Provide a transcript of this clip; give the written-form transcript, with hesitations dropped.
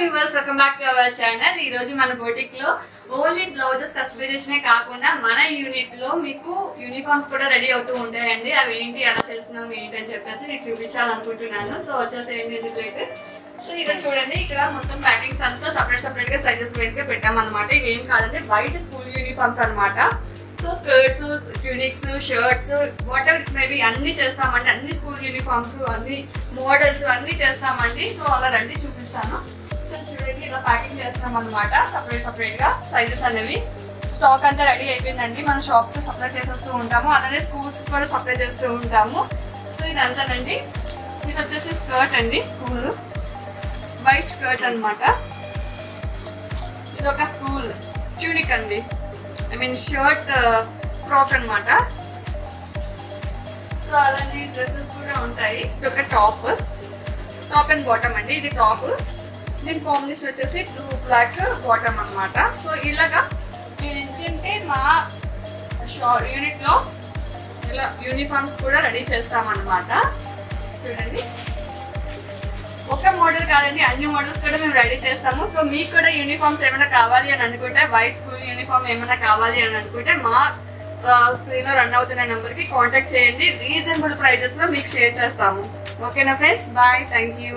viewers, welcome back to our channel. ఈ రోజు మన బొటిక్ లో ఓన్లీ బ్లౌజెస్ కస్టమైజేషన్ కాకుండా మన యూనిట్ లో మీకు యూనిఫామ్స్ కూడా రెడీ అవుతూ ఉంటాయండి. అవి ఏంటి ఎలా చేస్తున్నాం ఏంటి అని చెప్పేసి నేను చూపించాలనుకుంటున్నాను. సో వచ్చేసేయండి ఎందుకు లేట్. సో ఇక్కడ చూడండి, ఇక్కడ మొత్తం ప్యాకింగ్స్ అంతా సపరేట్ గా సైజెస్ వైజ్ గా పెట్టామన్నమాట. ఇవి ఏం కాదండి, వైట్ స్కూల్ యూనిఫామ్స్ అనమాట. So skirts, tunics, shirts, what ever it maybe అన్ని చేస్తామండి. అన్ని స్కూల్ యూనిఫామ్స్, అన్ని మోడల్స్ అన్ని చేస్తామండి. సో అలా రండి చూపిస్తాను. సో చూడండి, ఇలా ప్యాకింగ్ చేస్తాం అనమాట. సపరేట్ గా సైజెస్ అనేవి. స్టాక్ అంతా రెడీ అయిపోయిందండి. మన షాప్స్ సప్లై చేసేస్తూ ఉంటాము, అలానే స్కూల్స్ కూడా సప్లై చేస్తూ ఉంటాము. సో ఇదంతానండి. ఇది వచ్చేసి స్కర్ట్ అండి, స్కూల్ వైట్ స్కర్ట్ అనమాట. ఇది ఒక స్కూల్ ట్యూనిక్ అండి, ఐ మీన్ షర్ట్ ఫ్రాక్ అనమాట. సో అలాంటి డ్రెస్సెస్ కూడా ఉంటాయి. ఇది ఒక టాప్ అండ్ బాటమ్ అండి. ఇది టాప్, దీని కాంబినేషన్ వచ్చేసి బ్లూ బ్లాక్ బాటమ్ అనమాట. సో ఇలాగా ఏంటంటే మా యూనిట్ లో ఇలా యూనిఫామ్స్ కూడా రెడీ చేస్తామన్నమాట. చూడండి, ఒక మోడల్ కాదండి, అన్ని మోడల్స్ కూడా మేము రెడీ చేస్తాము. సో మీకు కూడా యూనిఫామ్స్ ఏమైనా కావాలి అని అనుకుంటే, వైట్ స్కూల్ యూనిఫామ్ ఏమైనా కావాలి అని అనుకుంటే మా స్క్రీన్ లో రన్ అవుతున్న నెంబర్ కి కాంటాక్ట్ చేయండి. రీజనబుల్ ప్రైజెస్ లో మీకు షేర్ చేస్తాము. ఓకేనా ఫ్రెండ్స్, బాయ్, థ్యాంక్ యూ.